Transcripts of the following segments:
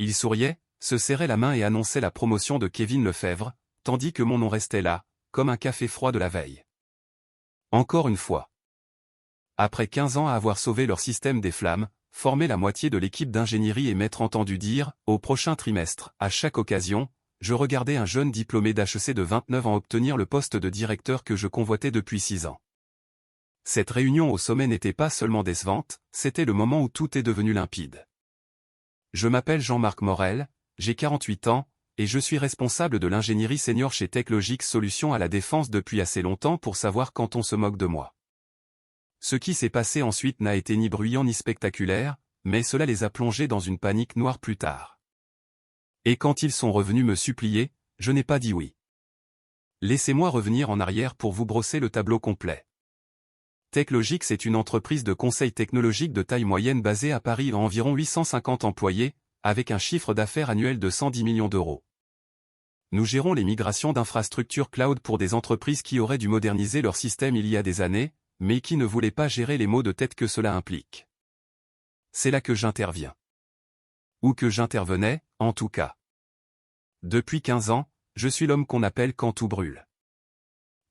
Il souriait, se serrait la main et annonçait la promotion de Kevin Lefebvre, tandis que mon nom restait là, comme un café froid de la veille. Encore une fois. Après 15 ans à avoir sauvé leur système des flammes, formé la moitié de l'équipe d'ingénierie et m'être entendu dire, au prochain trimestre, à chaque occasion, je regardais un jeune diplômé d'HEC de 29 ans obtenir le poste de directeur que je convoitais depuis 6 ans. Cette réunion au sommet n'était pas seulement décevante, c'était le moment où tout est devenu limpide. Je m'appelle Jean-Marc Morel, j'ai 48 ans, et je suis responsable de l'ingénierie senior chez TechLogix Solutions à la Défense depuis assez longtemps pour savoir quand on se moque de moi. Ce qui s'est passé ensuite n'a été ni bruyant ni spectaculaire, mais cela les a plongés dans une panique noire plus tard. Et quand ils sont revenus me supplier, je n'ai pas dit oui. Laissez-moi revenir en arrière pour vous brosser le tableau complet. TechLogix est une entreprise de conseil technologique de taille moyenne basée à Paris à environ 850 employés, avec un chiffre d'affaires annuel de 110 millions d'euros. Nous gérons les migrations d'infrastructures cloud pour des entreprises qui auraient dû moderniser leur système il y a des années, mais qui ne voulaient pas gérer les maux de tête que cela implique. C'est là que j'interviens. Ou que j'intervenais, en tout cas. Depuis 15 ans, je suis l'homme qu'on appelle quand tout brûle.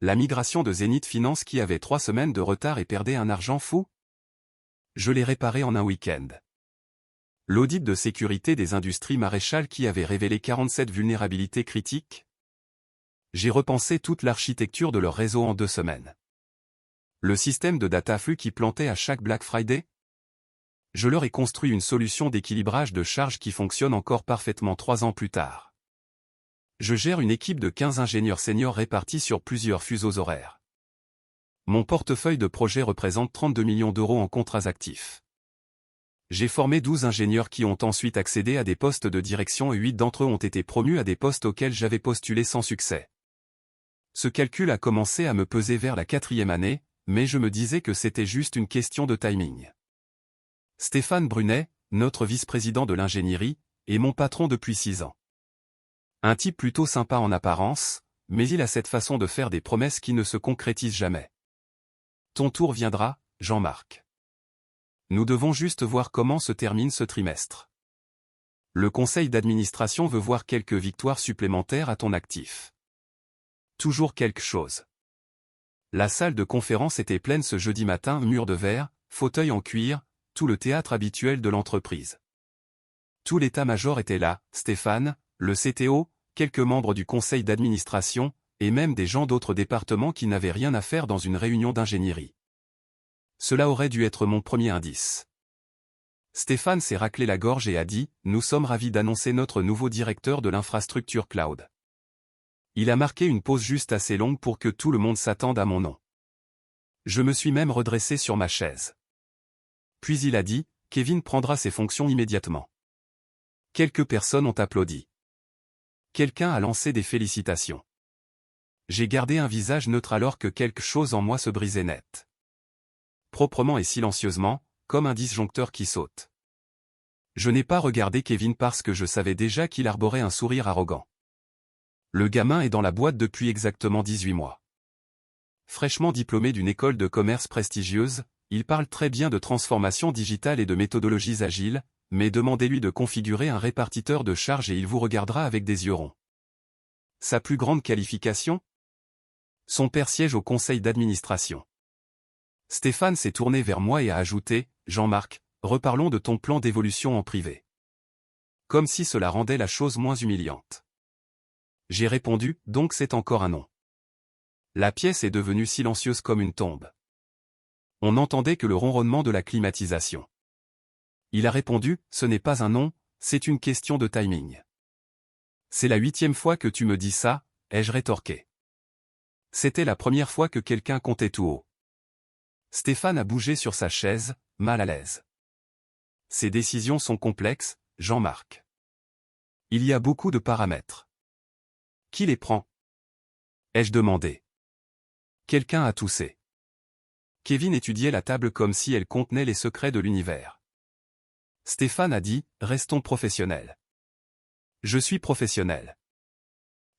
La migration de Zenith Finance qui avait 3 semaines de retard et perdait un argent fou? Je l'ai réparé en un week-end. L'audit de sécurité des industries Maréchal qui avait révélé 47 vulnérabilités critiques? J'ai repensé toute l'architecture de leur réseau en 2 semaines. Le système de data flux qui plantait à chaque Black Friday? Je leur ai construit une solution d'équilibrage de charges qui fonctionne encore parfaitement 3 ans plus tard. Je gère une équipe de 15 ingénieurs seniors répartis sur plusieurs fuseaux horaires. Mon portefeuille de projets représente 32 millions d'euros en contrats actifs. J'ai formé 12 ingénieurs qui ont ensuite accédé à des postes de direction et 8 d'entre eux ont été promus à des postes auxquels j'avais postulé sans succès. Ce calcul a commencé à me peser vers la 4e année, mais je me disais que c'était juste une question de timing. Stéphane Brunet, notre vice-président de l'ingénierie, est mon patron depuis 6 ans. Un type plutôt sympa en apparence, mais il a cette façon de faire des promesses qui ne se concrétisent jamais. Ton tour viendra, Jean-Marc. Nous devons juste voir comment se termine ce trimestre. Le conseil d'administration veut voir quelques victoires supplémentaires à ton actif. Toujours quelque chose. La salle de conférence était pleine ce jeudi matin, mur de verre, fauteuil en cuir, tout le théâtre habituel de l'entreprise. Tout l'état-major était là, Stéphane, le CTO, quelques membres du conseil d'administration, et même des gens d'autres départements qui n'avaient rien à faire dans une réunion d'ingénierie. Cela aurait dû être mon premier indice. Stéphane s'est raclé la gorge et a dit « Nous sommes ravis d'annoncer notre nouveau directeur de l'infrastructure cloud ». Il a marqué une pause juste assez longue pour que tout le monde s'attende à mon nom. Je me suis même redressé sur ma chaise. Puis il a dit « Kevin prendra ses fonctions immédiatement ». Quelques personnes ont applaudi. Quelqu'un a lancé des félicitations. J'ai gardé un visage neutre alors que quelque chose en moi se brisait net. Proprement et silencieusement, comme un disjoncteur qui saute. Je n'ai pas regardé Kevin parce que je savais déjà qu'il arborait un sourire arrogant. Le gamin est dans la boîte depuis exactement 18 mois. Fraîchement diplômé d'une école de commerce prestigieuse, il parle très bien de transformation digitale et de méthodologies agiles, mais demandez-lui de configurer un répartiteur de charges et il vous regardera avec des yeux ronds. Sa plus grande qualification? Son père siège au conseil d'administration. Stéphane s'est tourné vers moi et a ajouté « Jean-Marc, reparlons de ton plan d'évolution en privé. » Comme si cela rendait la chose moins humiliante. J'ai répondu « Donc c'est encore un non. » La pièce est devenue silencieuse comme une tombe. On n'entendait que le ronronnement de la climatisation. Il a répondu, ce n'est pas un non, c'est une question de timing. C'est la 8e fois que tu me dis ça, ai-je rétorqué. C'était la première fois que quelqu'un comptait tout haut. Stéphane a bougé sur sa chaise, mal à l'aise. Ces décisions sont complexes, Jean-Marc. Il y a beaucoup de paramètres. Qui les prend? Ai-je demandé. Quelqu'un a toussé. Kevin étudiait la table comme si elle contenait les secrets de l'univers. Stéphane a dit, restons professionnels. Je suis professionnel.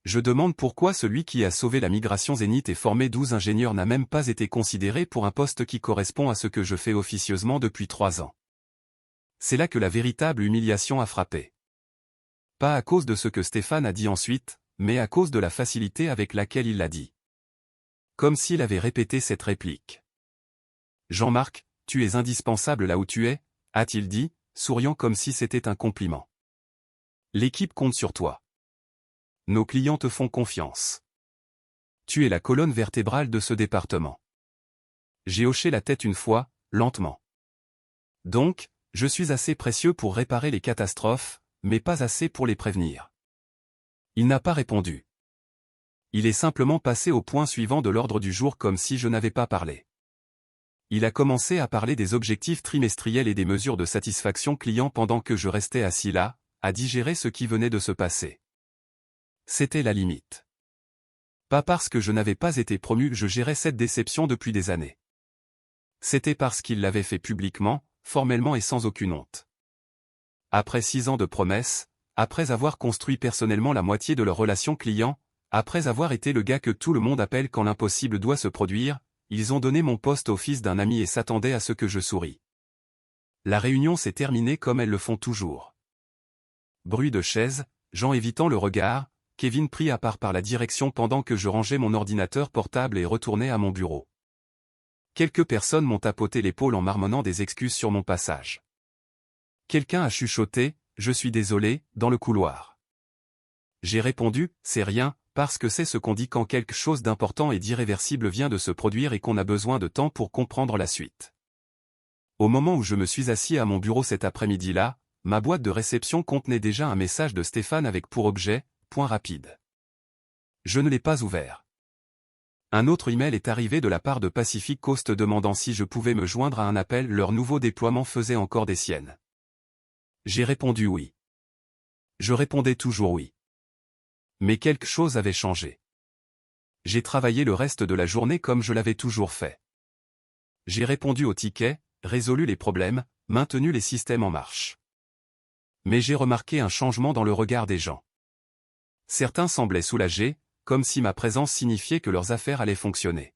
Je demande pourquoi celui qui a sauvé la migration Zénith et formé 12 ingénieurs n'a même pas été considéré pour un poste qui correspond à ce que je fais officieusement depuis 3 ans. C'est là que la véritable humiliation a frappé. Pas à cause de ce que Stéphane a dit ensuite, mais à cause de la facilité avec laquelle il l'a dit. Comme s'il avait répété cette réplique. Jean-Marc, tu es indispensable là où tu es, a-t-il dit, souriant comme si c'était un compliment. L'équipe compte sur toi. Nos clients te font confiance. Tu es la colonne vertébrale de ce département. J'ai hoché la tête une fois, lentement. Donc, je suis assez précieux pour réparer les catastrophes, mais pas assez pour les prévenir. Il n'a pas répondu. Il est simplement passé au point suivant de l'ordre du jour comme si je n'avais pas parlé. Il a commencé à parler des objectifs trimestriels et des mesures de satisfaction client pendant que je restais assis là, à digérer ce qui venait de se passer. C'était la limite. Pas parce que je n'avais pas été promu que je gérais cette déception depuis des années. C'était parce qu'il l'avait fait publiquement, formellement et sans aucune honte. Après 6 ans de promesses, après avoir construit personnellement la moitié de leur relation client, après avoir été le gars que tout le monde appelle quand l'impossible doit se produire, ils ont donné mon poste au fils d'un ami et s'attendaient à ce que je souris. La réunion s'est terminée comme elles le font toujours. Bruit de chaise, Jean évitant le regard, Kevin pris à part par la direction pendant que je rangeais mon ordinateur portable et retournais à mon bureau. Quelques personnes m'ont tapoté l'épaule en marmonnant des excuses sur mon passage. Quelqu'un a chuchoté, « Je suis désolé », dans le couloir. J'ai répondu, « C'est rien », parce que c'est ce qu'on dit quand quelque chose d'important et d'irréversible vient de se produire et qu'on a besoin de temps pour comprendre la suite. Au moment où je me suis assis à mon bureau cet après-midi-là, ma boîte de réception contenait déjà un message de Stéphane avec pour objet, point rapide. Je ne l'ai pas ouvert. Un autre email est arrivé de la part de Pacific Coast demandant si je pouvais me joindre à un appel, leur nouveau déploiement faisait encore des siennes. J'ai répondu oui. Je répondais toujours oui. Mais quelque chose avait changé. J'ai travaillé le reste de la journée comme je l'avais toujours fait. J'ai répondu aux tickets, résolu les problèmes, maintenu les systèmes en marche. Mais j'ai remarqué un changement dans le regard des gens. Certains semblaient soulagés, comme si ma présence signifiait que leurs affaires allaient fonctionner.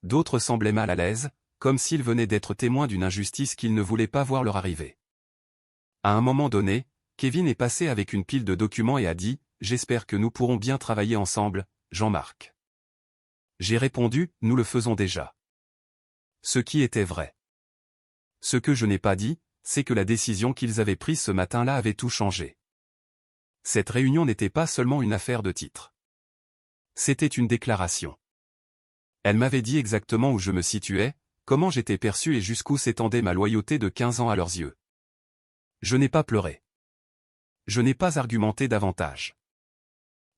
D'autres semblaient mal à l'aise, comme s'ils venaient d'être témoins d'une injustice qu'ils ne voulaient pas voir leur arriver. À un moment donné, Kevin est passé avec une pile de documents et a dit « J'espère que nous pourrons bien travailler ensemble, Jean-Marc. » J'ai répondu « Nous le faisons déjà. » Ce qui était vrai. Ce que je n'ai pas dit, c'est que la décision qu'ils avaient prise ce matin-là avait tout changé. Cette réunion n'était pas seulement une affaire de titre. C'était une déclaration. Elle m'avait dit exactement où je me situais, comment j'étais perçu et jusqu'où s'étendait ma loyauté de 15 ans à leurs yeux. Je n'ai pas pleuré. Je n'ai pas argumenté davantage.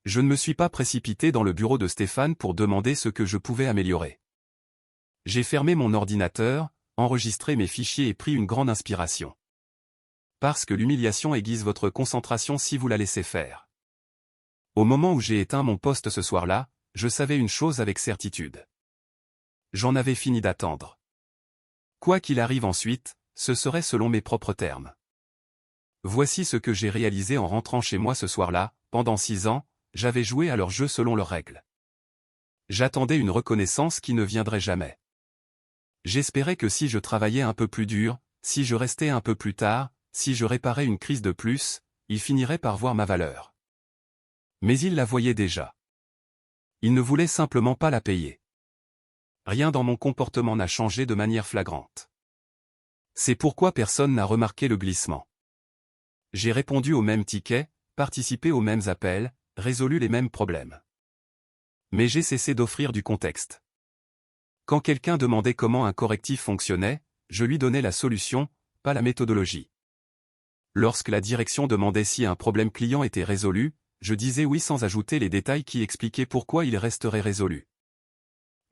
Je ne me suis pas précipité dans le bureau de Stéphane pour demander ce que je pouvais améliorer. J'ai fermé mon ordinateur, enregistré mes fichiers et pris une grande inspiration. Parce que l'humiliation aiguise votre concentration si vous la laissez faire. Au moment où j'ai éteint mon poste ce soir-là, je savais une chose avec certitude. J'en avais fini d'attendre. Quoi qu'il arrive ensuite, ce serait selon mes propres termes. Voici ce que j'ai réalisé en rentrant chez moi ce soir-là, pendant 6 ans, j'avais joué à leur jeu selon leurs règles. J'attendais une reconnaissance qui ne viendrait jamais. J'espérais que si je travaillais un peu plus dur, si je restais un peu plus tard, si je réparais une crise de plus, ils finiraient par voir ma valeur. Mais ils la voyaient déjà. Ils ne voulaient simplement pas la payer. Rien dans mon comportement n'a changé de manière flagrante. C'est pourquoi personne n'a remarqué le glissement. J'ai répondu aux mêmes tickets, participé aux mêmes appels, résolu les mêmes problèmes. Mais j'ai cessé d'offrir du contexte. Quand quelqu'un demandait comment un correctif fonctionnait, je lui donnais la solution, pas la méthodologie. Lorsque la direction demandait si un problème client était résolu, je disais oui sans ajouter les détails qui expliquaient pourquoi il resterait résolu.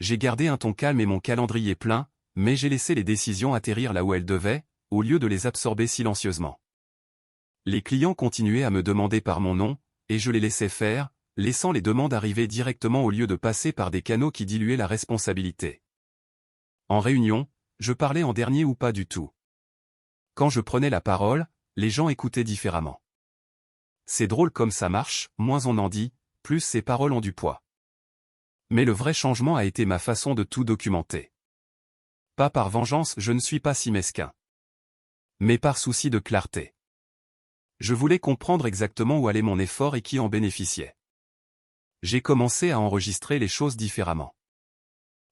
J'ai gardé un ton calme et mon calendrier plein, mais j'ai laissé les décisions atterrir là où elles devaient, au lieu de les absorber silencieusement. Les clients continuaient à me demander par mon nom, et je les laissais faire, laissant les demandes arriver directement au lieu de passer par des canaux qui diluaient la responsabilité. En réunion, je parlais en dernier ou pas du tout. Quand je prenais la parole, les gens écoutaient différemment. C'est drôle comme ça marche, moins on en dit, plus ces paroles ont du poids. Mais le vrai changement a été ma façon de tout documenter. Pas par vengeance, je ne suis pas si mesquin. Mais par souci de clarté. Je voulais comprendre exactement où allait mon effort et qui en bénéficiait. J'ai commencé à enregistrer les choses différemment.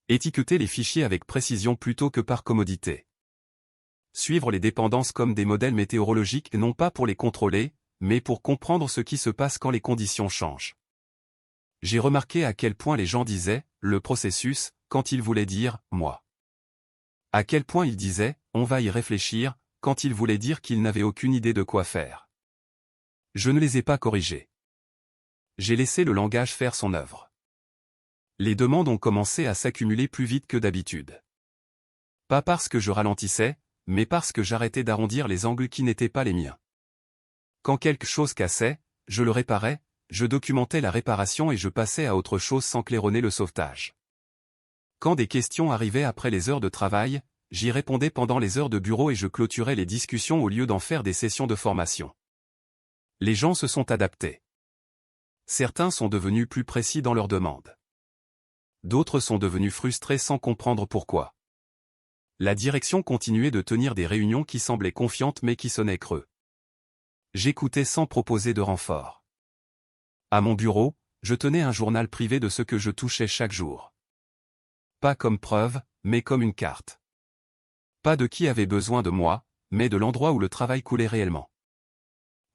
Étiqueter les fichiers avec précision plutôt que par commodité. Suivre les dépendances comme des modèles météorologiques non pas pour les contrôler, mais pour comprendre ce qui se passe quand les conditions changent. J'ai remarqué à quel point les gens disaient « le processus » quand ils voulaient dire « moi ». À quel point ils disaient « on va y réfléchir » quand ils voulaient dire qu'ils n'avaient aucune idée de quoi faire. Je ne les ai pas corrigés. J'ai laissé le langage faire son œuvre. Les demandes ont commencé à s'accumuler plus vite que d'habitude. Pas parce que je ralentissais, mais parce que j'arrêtais d'arrondir les angles qui n'étaient pas les miens. Quand quelque chose cassait, je le réparais, je documentais la réparation et je passais à autre chose sans claironner le sauvetage. Quand des questions arrivaient après les heures de travail, j'y répondais pendant les heures de bureau et je clôturais les discussions au lieu d'en faire des sessions de formation. Les gens se sont adaptés. Certains sont devenus plus précis dans leurs demandes. D'autres sont devenus frustrés sans comprendre pourquoi. La direction continuait de tenir des réunions qui semblaient confiantes mais qui sonnaient creux. J'écoutais sans proposer de renfort. À mon bureau, je tenais un journal privé de ce que je touchais chaque jour. Pas comme preuve, mais comme une carte. Pas de qui avait besoin de moi, mais de l'endroit où le travail coulait réellement.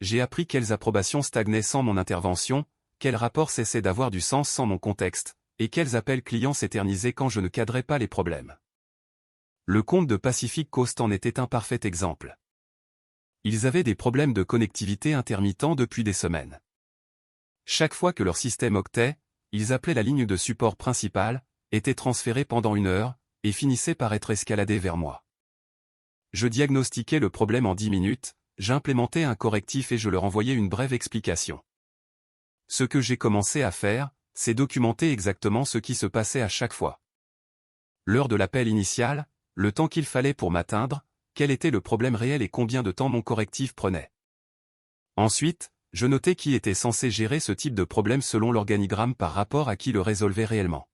J'ai appris quelles approbations stagnaient sans mon intervention, quels rapports cessaient d'avoir du sens sans mon contexte, et quels appels clients s'éternisaient quand je ne cadrais pas les problèmes. Le compte de Pacific Coast en était un parfait exemple. Ils avaient des problèmes de connectivité intermittents depuis des semaines. Chaque fois que leur système octait, ils appelaient la ligne de support principale, étaient transférés pendant 1 heure, et finissaient par être escaladés vers moi. Je diagnostiquais le problème en 10 minutes, j'implémentais un correctif et je leur envoyais une brève explication. Ce que j'ai commencé à faire, c'est documenter exactement ce qui se passait à chaque fois. L'heure de l'appel initial, le temps qu'il fallait pour m'atteindre, quel était le problème réel et combien de temps mon correctif prenait. Ensuite, je notais qui était censé gérer ce type de problème selon l'organigramme par rapport à qui le résolvait réellement.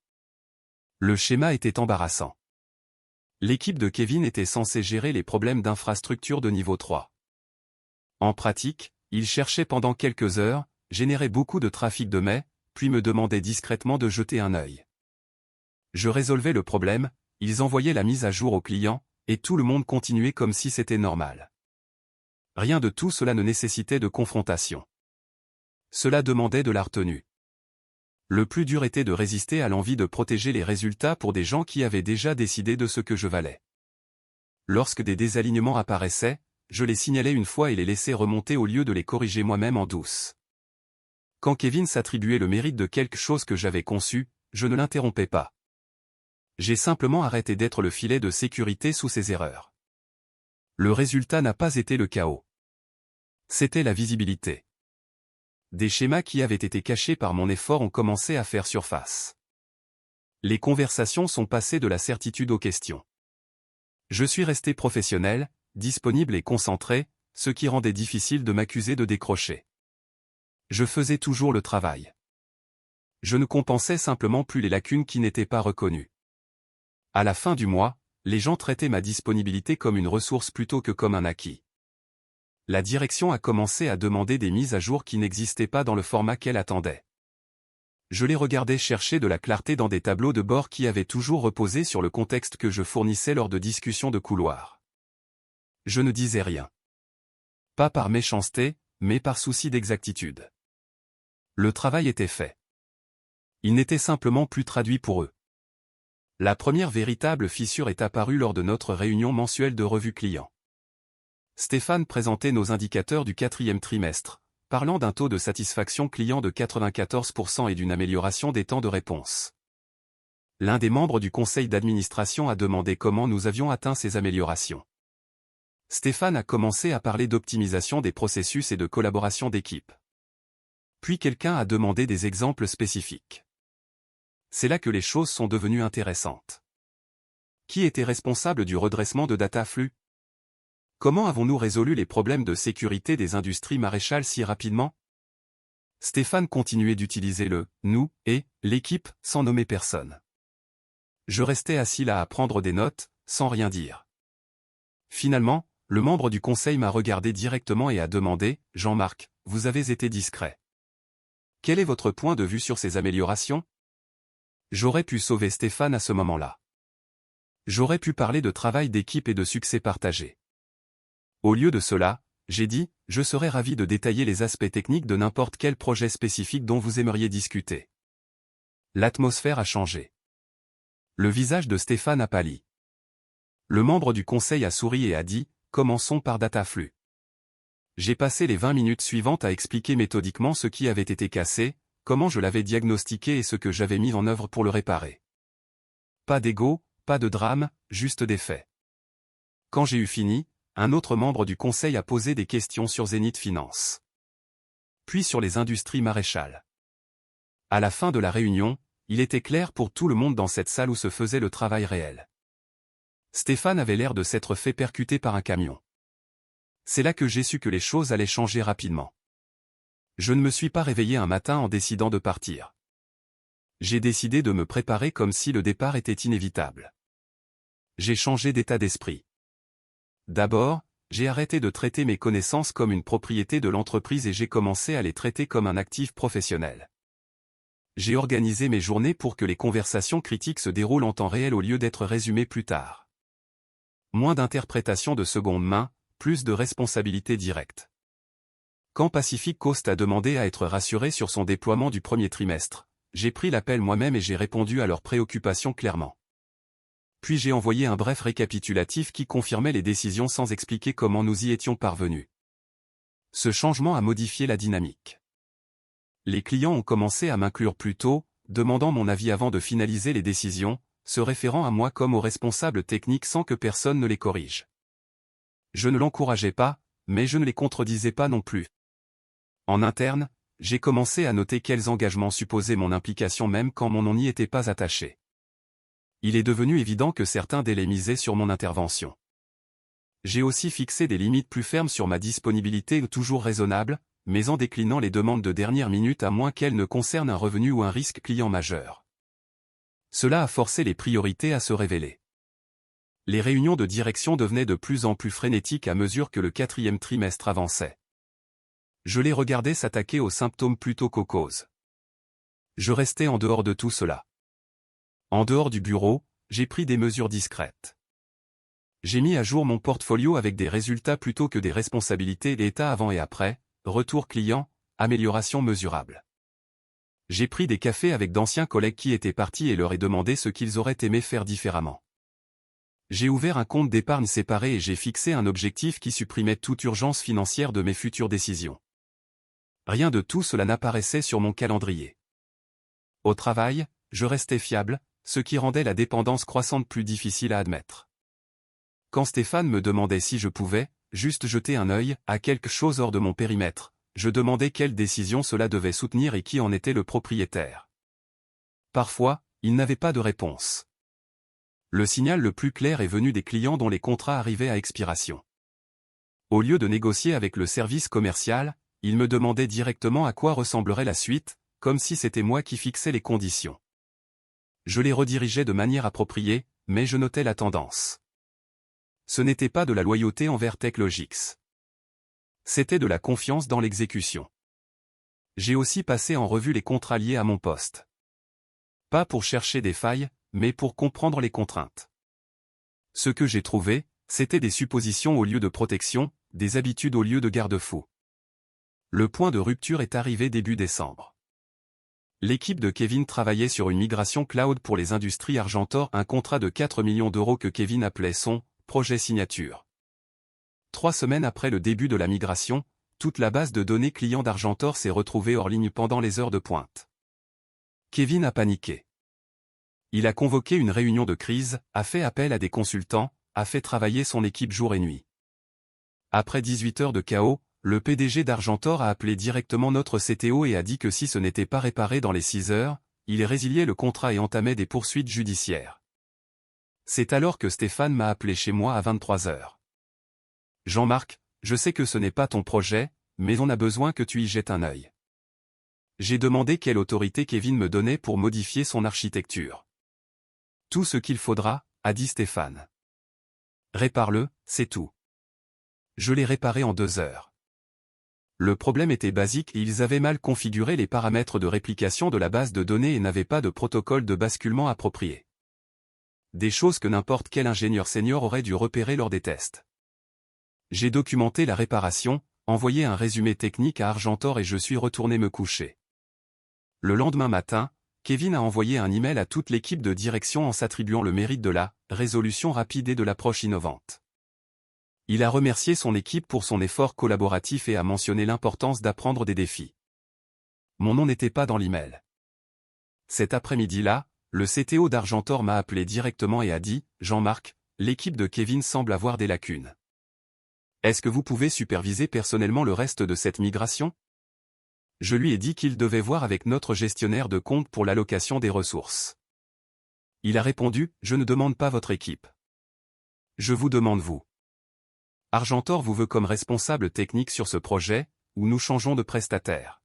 Le schéma était embarrassant. L'équipe de Kevin était censée gérer les problèmes d'infrastructure de niveau 3. En pratique, il cherchait pendant quelques heures, générait beaucoup de trafic de mai, puis me demandait discrètement de jeter un œil. Je résolvais le problème, ils envoyaient la mise à jour au client, et tout le monde continuait comme si c'était normal. Rien de tout cela ne nécessitait de confrontation. Cela demandait de la retenue. Le plus dur était de résister à l'envie de protéger les résultats pour des gens qui avaient déjà décidé de ce que je valais. Lorsque des désalignements apparaissaient, je les signalais une fois et les laissais remonter au lieu de les corriger moi-même en douce. Quand Kevin s'attribuait le mérite de quelque chose que j'avais conçu, je ne l'interrompais pas. J'ai simplement arrêté d'être le filet de sécurité sous ces erreurs. Le résultat n'a pas été le chaos. C'était la visibilité. Des schémas qui avaient été cachés par mon effort ont commencé à faire surface. Les conversations sont passées de la certitude aux questions. Je suis resté professionnel, disponible et concentré, ce qui rendait difficile de m'accuser de décrocher. Je faisais toujours le travail. Je ne compensais simplement plus les lacunes qui n'étaient pas reconnues. À la fin du mois, les gens traitaient ma disponibilité comme une ressource plutôt que comme un acquis. La direction a commencé à demander des mises à jour qui n'existaient pas dans le format qu'elle attendait. Je les regardais chercher de la clarté dans des tableaux de bord qui avaient toujours reposé sur le contexte que je fournissais lors de discussions de couloir. Je ne disais rien. Pas par méchanceté, mais par souci d'exactitude. Le travail était fait. Il n'était simplement plus traduit pour eux. La première véritable fissure est apparue lors de notre réunion mensuelle de revue client. Stéphane présentait nos indicateurs du 4e trimestre, parlant d'un taux de satisfaction client de 94% et d'une amélioration des temps de réponse. L'un des membres du conseil d'administration a demandé comment nous avions atteint ces améliorations. Stéphane a commencé à parler d'optimisation des processus et de collaboration d'équipe. Puis quelqu'un a demandé des exemples spécifiques. C'est là que les choses sont devenues intéressantes. Qui était responsable du redressement de DataFlux? Comment avons-nous résolu les problèmes de sécurité des industries maraîchales si rapidement? Stéphane continuait d'utiliser le « nous » et « l'équipe » sans nommer personne. Je restais assis là à prendre des notes, sans rien dire. Finalement, Le membre du conseil m'a regardé directement et a demandé, « Jean-Marc, vous avez été discret. Quel est votre point de vue sur ces améliorations ?» J'aurais pu sauver Stéphane à ce moment-là. J'aurais pu parler de travail d'équipe et de succès partagé. Au lieu de cela, j'ai dit, je serais ravi de détailler les aspects techniques de n'importe quel projet spécifique dont vous aimeriez discuter. L'atmosphère a changé. Le visage de Stéphane a pâli. Le membre du conseil a souri et a dit, commençons par Dataflux. J'ai passé les 20 minutes suivantes à expliquer méthodiquement ce qui avait été cassé, comment je l'avais diagnostiqué et ce que j'avais mis en œuvre pour le réparer. Pas d'ego, pas de drame, juste des faits. Quand j'ai eu fini, un autre membre du conseil a posé des questions sur Zenith Finance. Puis sur les industries maraîchales. À la fin de la réunion, il était clair pour tout le monde dans cette salle où se faisait le travail réel. Stéphane avait l'air de s'être fait percuter par un camion. C'est là que j'ai su que les choses allaient changer rapidement. Je ne me suis pas réveillé un matin en décidant de partir. J'ai décidé de me préparer comme si le départ était inévitable. J'ai changé d'état d'esprit. D'abord, j'ai arrêté de traiter mes connaissances comme une propriété de l'entreprise et j'ai commencé à les traiter comme un actif professionnel. J'ai organisé mes journées pour que les conversations critiques se déroulent en temps réel au lieu d'être résumées plus tard. Moins d'interprétation de seconde main, plus de responsabilité directe. Quand Pacific Coast a demandé à être rassuré sur son déploiement du premier trimestre, j'ai pris l'appel moi-même et j'ai répondu à leurs préoccupations clairement. Puis j'ai envoyé un bref récapitulatif qui confirmait les décisions sans expliquer comment nous y étions parvenus. Ce changement a modifié la dynamique. Les clients ont commencé à m'inclure plus tôt, demandant mon avis avant de finaliser les décisions, se référant à moi comme au responsable technique sans que personne ne les corrige. Je ne l'encourageais pas, mais je ne les contredisais pas non plus. En interne, j'ai commencé à noter quels engagements supposaient mon implication même quand mon nom n'y était pas attaché. Il est devenu évident que certains délais misaient sur mon intervention. J'ai aussi fixé des limites plus fermes sur ma disponibilité toujours raisonnable, mais en déclinant les demandes de dernière minute à moins qu'elles ne concernent un revenu ou un risque client majeur. Cela a forcé les priorités à se révéler. Les réunions de direction devenaient de plus en plus frénétiques à mesure que le 4e trimestre avançait. Je les regardais s'attaquer aux symptômes plutôt qu'aux causes. Je restais en dehors de tout cela. En dehors du bureau, j'ai pris des mesures discrètes. J'ai mis à jour mon portfolio avec des résultats plutôt que des responsabilités d'état avant et après, retour client, amélioration mesurable. J'ai pris des cafés avec d'anciens collègues qui étaient partis et leur ai demandé ce qu'ils auraient aimé faire différemment. J'ai ouvert un compte d'épargne séparé et j'ai fixé un objectif qui supprimait toute urgence financière de mes futures décisions. Rien de tout cela n'apparaissait sur mon calendrier. Au travail, je restais fiable, ce qui rendait la dépendance croissante plus difficile à admettre. Quand Stéphane me demandait si je pouvais, juste jeter un œil à quelque chose hors de mon périmètre, je demandais quelle décision cela devait soutenir et qui en était le propriétaire. Parfois, il n'avait pas de réponse. Le signal le plus clair est venu des clients dont les contrats arrivaient à expiration. Au lieu de négocier avec le service commercial, ils me demandaient directement à quoi ressemblerait la suite, comme si c'était moi qui fixais les conditions. Je les redirigeais de manière appropriée, mais je notais la tendance. Ce n'était pas de la loyauté envers TechLogix. C'était de la confiance dans l'exécution. J'ai aussi passé en revue les contrats liés à mon poste. Pas pour chercher des failles, mais pour comprendre les contraintes. Ce que j'ai trouvé, c'était des suppositions au lieu de protection, des habitudes au lieu de garde-fous. Le point de rupture est arrivé début décembre. L'équipe de Kevin travaillait sur une migration cloud pour les industries Argentor, un contrat de 4 millions d'euros que Kevin appelait son « projet signature ». 3 semaines après le début de la migration, toute la base de données clients d'Argentor s'est retrouvée hors ligne pendant les heures de pointe. Kevin a paniqué. Il a convoqué une réunion de crise, a fait appel à des consultants, a fait travailler son équipe jour et nuit. Après 18 heures de chaos, le PDG d'Argentor a appelé directement notre CTO et a dit que si ce n'était pas réparé dans les 6 heures, il résiliait le contrat et entamait des poursuites judiciaires. C'est alors que Stéphane m'a appelé chez moi à 23 heures. Jean-Marc, je sais que ce n'est pas ton projet, mais on a besoin que tu y jettes un œil. J'ai demandé quelle autorité Kevin me donnait pour modifier son architecture. Tout ce qu'il faudra, a dit Stéphane. Répare-le, c'est tout. Je l'ai réparé en 2 heures. Le problème était basique et ils avaient mal configuré les paramètres de réplication de la base de données et n'avaient pas de protocole de basculement approprié. Des choses que n'importe quel ingénieur senior aurait dû repérer lors des tests. J'ai documenté la réparation, envoyé un résumé technique à Argentor et je suis retourné me coucher. Le lendemain matin, Kevin a envoyé un email à toute l'équipe de direction en s'attribuant le mérite de la résolution rapide et de l'approche innovante. Il a remercié son équipe pour son effort collaboratif et a mentionné l'importance d'apprendre des défis. Mon nom n'était pas dans l'email. Cet après-midi-là, le CTO d'Argentor m'a appelé directement et a dit « Jean-Marc, l'équipe de Kevin semble avoir des lacunes. Est-ce que vous pouvez superviser personnellement le reste de cette migration ?» Je lui ai dit qu'il devait voir avec notre gestionnaire de compte pour l'allocation des ressources. Il a répondu « Je ne demande pas votre équipe. Je vous demande vous. Argentor vous veut comme responsable technique sur ce projet, ou nous changeons de prestataire. »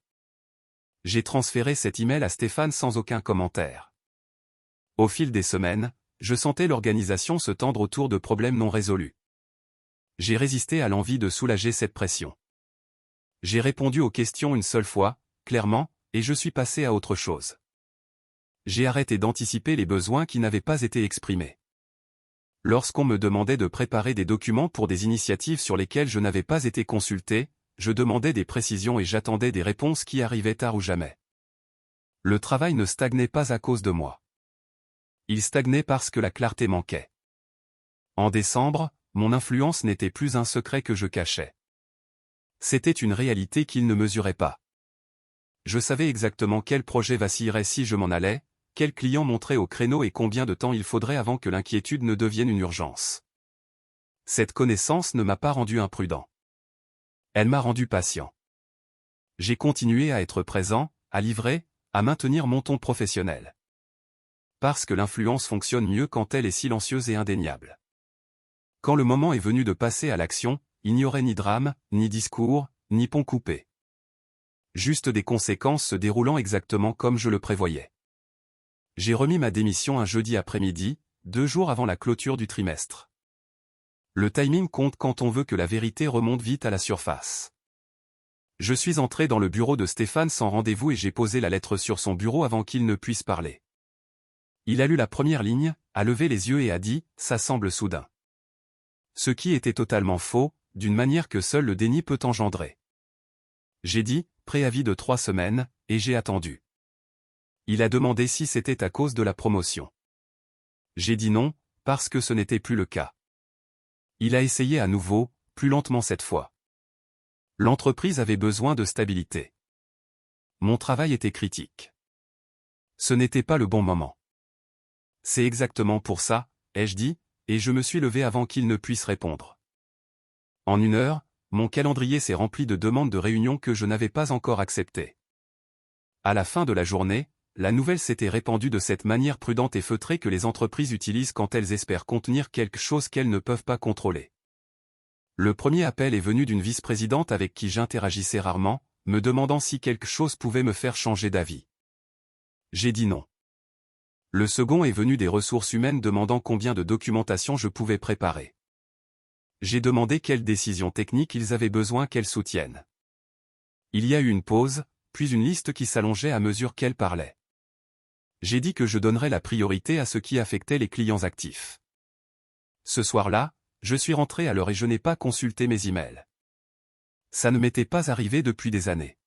J'ai transféré cet email à Stéphane sans aucun commentaire. Au fil des semaines, je sentais l'organisation se tendre autour de problèmes non résolus. J'ai résisté à l'envie de soulager cette pression. J'ai répondu aux questions une seule fois, clairement, et je suis passé à autre chose. J'ai arrêté d'anticiper les besoins qui n'avaient pas été exprimés. Lorsqu'on me demandait de préparer des documents pour des initiatives sur lesquelles je n'avais pas été consulté, je demandais des précisions et j'attendais des réponses qui arrivaient tard ou jamais. Le travail ne stagnait pas à cause de moi. Il stagnait parce que la clarté manquait. En décembre, mon influence n'était plus un secret que je cachais. C'était une réalité qu'il ne mesurait pas. Je savais exactement quel projet vacillerait si je m'en allais, quel client monterait au créneau et combien de temps il faudrait avant que l'inquiétude ne devienne une urgence. Cette connaissance ne m'a pas rendu imprudent. Elle m'a rendu patient. J'ai continué à être présent, à livrer, à maintenir mon ton professionnel. Parce que l'influence fonctionne mieux quand elle est silencieuse et indéniable. Quand le moment est venu de passer à l'action, il n'y aurait ni drame, ni discours, ni pont coupé. Juste des conséquences se déroulant exactement comme je le prévoyais. J'ai remis ma démission un jeudi après-midi, 2 jours avant la clôture du trimestre. Le timing compte quand on veut que la vérité remonte vite à la surface. Je suis entré dans le bureau de Stéphane sans rendez-vous et j'ai posé la lettre sur son bureau avant qu'il ne puisse parler. Il a lu la première ligne, a levé les yeux et a dit « Ça semble soudain ». Ce qui était totalement faux, d'une manière que seul le déni peut engendrer. J'ai dit « Préavis de 3 semaines » et j'ai attendu. Il a demandé si c'était à cause de la promotion. J'ai dit non, parce que ce n'était plus le cas. Il a essayé à nouveau, plus lentement cette fois. L'entreprise avait besoin de stabilité. Mon travail était critique. Ce n'était pas le bon moment. C'est exactement pour ça, ai-je dit, et je me suis levé avant qu'il ne puisse répondre. En 1 heure, mon calendrier s'est rempli de demandes de réunions que je n'avais pas encore acceptées. À la fin de la journée, la nouvelle s'était répandue de cette manière prudente et feutrée que les entreprises utilisent quand elles espèrent contenir quelque chose qu'elles ne peuvent pas contrôler. Le premier appel est venu d'une vice-présidente avec qui j'interagissais rarement, me demandant si quelque chose pouvait me faire changer d'avis. J'ai dit non. Le second est venu des ressources humaines demandant combien de documentation je pouvais préparer. J'ai demandé quelles décisions techniques ils avaient besoin qu'elles soutiennent. Il y a eu une pause, puis une liste qui s'allongeait à mesure qu'elle parlait. J'ai dit que je donnerais la priorité à ce qui affectait les clients actifs. Ce soir-là, je suis rentré à l'heure et je n'ai pas consulté mes emails. Ça ne m'était pas arrivé depuis des années.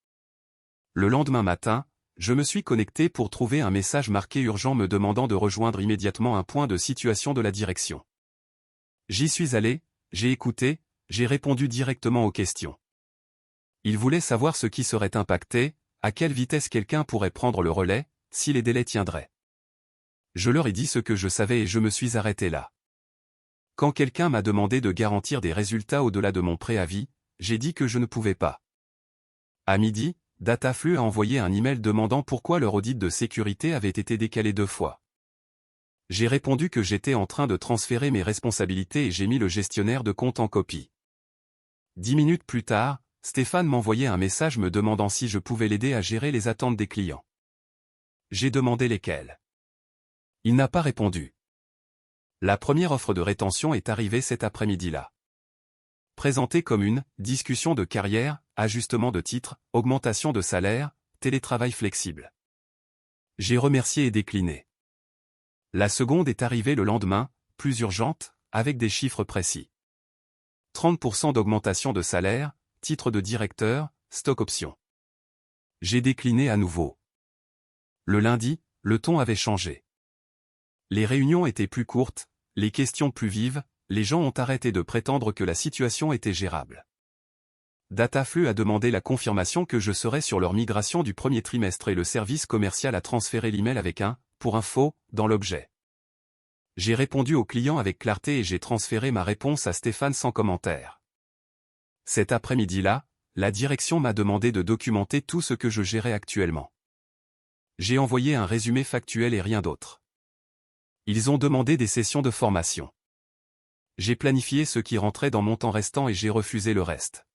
Le lendemain matin, je me suis connecté pour trouver un message marqué urgent me demandant de rejoindre immédiatement un point de situation de la direction. J'y suis allé, j'ai écouté, j'ai répondu directement aux questions. Ils voulaient savoir ce qui serait impacté, à quelle vitesse quelqu'un pourrait prendre le relais, si les délais tiendraient. Je leur ai dit ce que je savais et je me suis arrêté là. Quand quelqu'un m'a demandé de garantir des résultats au-delà de mon préavis, j'ai dit que je ne pouvais pas. À midi, Dataflux a envoyé un email demandant pourquoi leur audit de sécurité avait été décalé 2 fois. J'ai répondu que j'étais en train de transférer mes responsabilités et j'ai mis le gestionnaire de compte en copie. 10 minutes plus tard, Stéphane m'envoyait un message me demandant si je pouvais l'aider à gérer les attentes des clients. J'ai demandé lesquels. Il n'a pas répondu. La première offre de rétention est arrivée cet après-midi-là. Présenté comme une « discussion de carrière, ajustement de titre, augmentation de salaire, télétravail flexible ». J'ai remercié et décliné. La seconde est arrivée le lendemain, plus urgente, avec des chiffres précis. 30% d'augmentation de salaire, titre de directeur, stock option. J'ai décliné à nouveau. Le lundi, le ton avait changé. Les réunions étaient plus courtes, les questions plus vives, les gens ont arrêté de prétendre que la situation était gérable. Dataflux a demandé la confirmation que je serais sur leur migration du premier trimestre et le service commercial a transféré l'email avec un « pour info » dans l'objet. J'ai répondu au client avec clarté et j'ai transféré ma réponse à Stéphane sans commentaire. Cet après-midi-là, la direction m'a demandé de documenter tout ce que je gérais actuellement. J'ai envoyé un résumé factuel et rien d'autre. Ils ont demandé des sessions de formation. J'ai planifié ce qui rentrait dans mon temps restant et j'ai refusé le reste.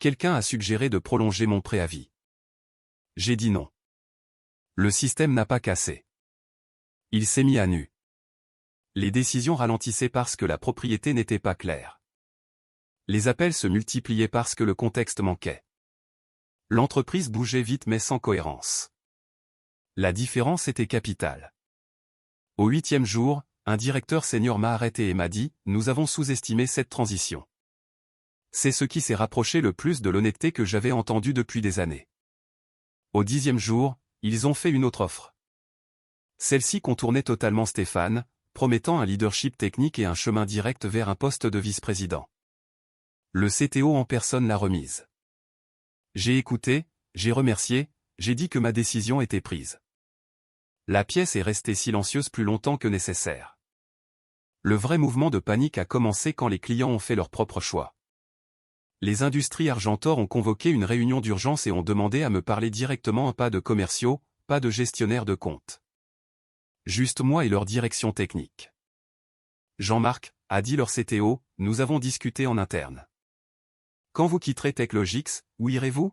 Quelqu'un a suggéré de prolonger mon préavis. J'ai dit non. Le système n'a pas cassé. Il s'est mis à nu. Les décisions ralentissaient parce que la propriété n'était pas claire. Les appels se multipliaient parce que le contexte manquait. L'entreprise bougeait vite mais sans cohérence. La différence était capitale. Au 8e jour, un directeur senior m'a arrêté et m'a dit « Nous avons sous-estimé cette transition ». C'est ce qui s'est rapproché le plus de l'honnêteté que j'avais entendue depuis des années. Au 10e jour, ils ont fait une autre offre. Celle-ci contournait totalement Stéphane, promettant un leadership technique et un chemin direct vers un poste de vice-président. Le CTO en personne l'a remise. J'ai écouté, j'ai remercié, j'ai dit que ma décision était prise. La pièce est restée silencieuse plus longtemps que nécessaire. Le vrai mouvement de panique a commencé quand les clients ont fait leur propre choix. Les industries Argentor ont convoqué une réunion d'urgence et ont demandé à me parler directement, pas de commerciaux, pas de gestionnaire de compte. Juste moi et leur direction technique. Jean-Marc, a dit leur CTO, nous avons discuté en interne. Quand vous quitterez TechLogix, où irez-vous?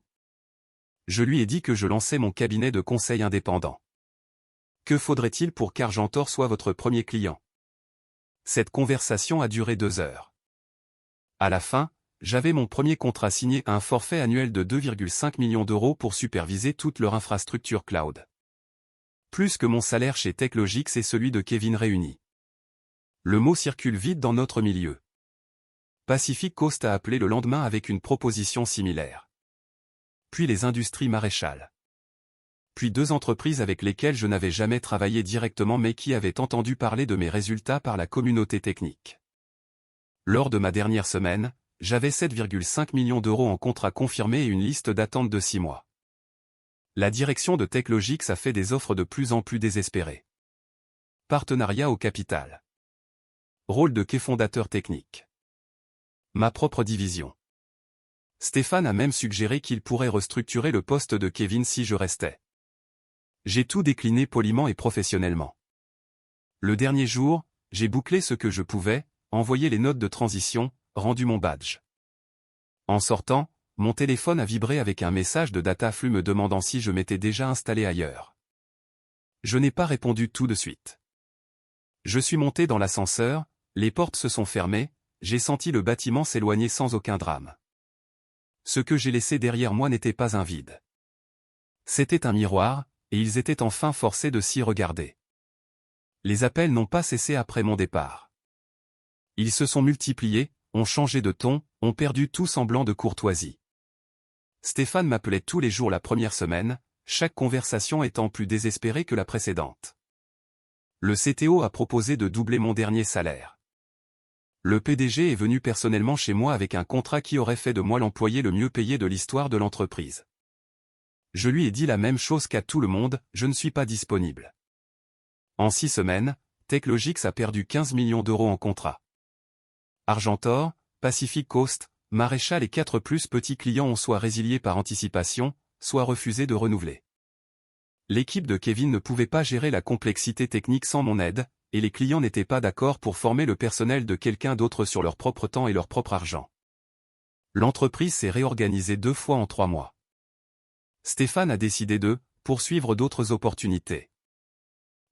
Je lui ai dit que je lançais mon cabinet de conseil indépendant. Que faudrait-il pour qu'Argentor soit votre premier client? Cette conversation a duré 2 heures. À la fin, j'avais mon premier contrat signé, un forfait annuel de 2,5 millions d'euros pour superviser toute leur infrastructure cloud. Plus que mon salaire chez TechLogix et celui de Kevin réunis. Le mot circule vite dans notre milieu. Pacific Coast a appelé le lendemain avec une proposition similaire. Puis les industries Maréchal. Puis 2 entreprises avec lesquelles je n'avais jamais travaillé directement mais qui avaient entendu parler de mes résultats par la communauté technique. Lors de ma dernière semaine, j'avais 7,5 millions d'euros en contrat confirmé et une liste d'attente de 6 mois. La direction de TechLogix a fait des offres de plus en plus désespérées. Partenariat au capital. Rôle de cofondateur technique. Ma propre division. Stéphane a même suggéré qu'il pourrait restructurer le poste de Kevin si je restais. J'ai tout décliné poliment et professionnellement. Le dernier jour, j'ai bouclé ce que je pouvais, envoyé les notes de transition, rendu mon badge. En sortant, mon téléphone a vibré avec un message de Dataflux me demandant si je m'étais déjà installé ailleurs. Je n'ai pas répondu tout de suite. Je suis monté dans l'ascenseur, les portes se sont fermées, j'ai senti le bâtiment s'éloigner sans aucun drame. Ce que j'ai laissé derrière moi n'était pas un vide. C'était un miroir, et ils étaient enfin forcés de s'y regarder. Les appels n'ont pas cessé après mon départ. Ils se sont multipliés, ont changé de ton, ont perdu tout semblant de courtoisie. Stéphane m'appelait tous les jours la première semaine, chaque conversation étant plus désespérée que la précédente. Le CTO a proposé de doubler mon dernier salaire. Le PDG est venu personnellement chez moi avec un contrat qui aurait fait de moi l'employé le mieux payé de l'histoire de l'entreprise. Je lui ai dit la même chose qu'à tout le monde, je ne suis pas disponible. En 6 semaines, TechLogix a perdu 15 millions d'euros en contrat. Argentor, Pacific Coast, Maréchal et 4 plus petits clients ont soit résilié par anticipation, soit refusé de renouveler. L'équipe de Kevin ne pouvait pas gérer la complexité technique sans mon aide, et les clients n'étaient pas d'accord pour former le personnel de quelqu'un d'autre sur leur propre temps et leur propre argent. L'entreprise s'est réorganisée 2 fois en 3 mois. Stéphane a décidé de poursuivre d'autres opportunités.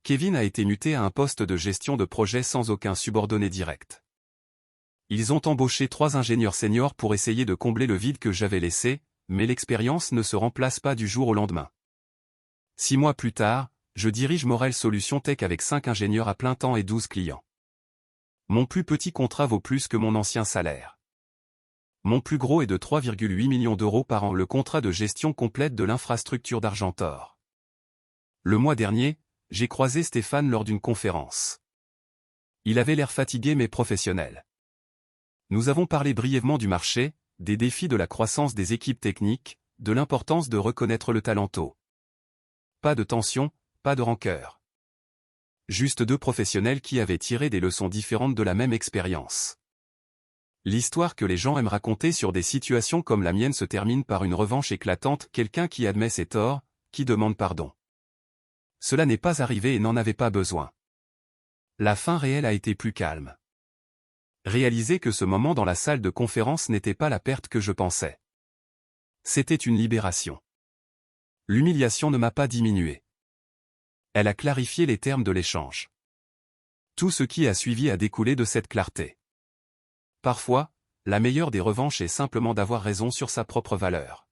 Kevin a été muté à un poste de gestion de projet sans aucun subordonné direct. Ils ont embauché 3 ingénieurs seniors pour essayer de combler le vide que j'avais laissé, mais l'expérience ne se remplace pas du jour au lendemain. 6 mois plus tard, je dirige Morel Solutions Tech avec 5 ingénieurs à plein temps et 12 clients. Mon plus petit contrat vaut plus que mon ancien salaire. Mon plus gros est de 3,8 millions d'euros par an, le contrat de gestion complète de l'infrastructure d'Argentor. Le mois dernier, j'ai croisé Stéphane lors d'une conférence. Il avait l'air fatigué mais professionnel. Nous avons parlé brièvement du marché, des défis de la croissance des équipes techniques, de l'importance de reconnaître le talent tôt. Pas de tension, pas de rancœur. Juste 2 professionnels qui avaient tiré des leçons différentes de la même expérience. L'histoire que les gens aiment raconter sur des situations comme la mienne se termine par une revanche éclatante, quelqu'un qui admet ses torts, qui demande pardon. Cela n'est pas arrivé et n'en avait pas besoin. La fin réelle a été plus calme. Réaliser que ce moment dans la salle de conférence n'était pas la perte que je pensais. C'était une libération. L'humiliation ne m'a pas diminué. Elle a clarifié les termes de l'échange. Tout ce qui a suivi a découlé de cette clarté. Parfois, la meilleure des revanches est simplement d'avoir raison sur sa propre valeur.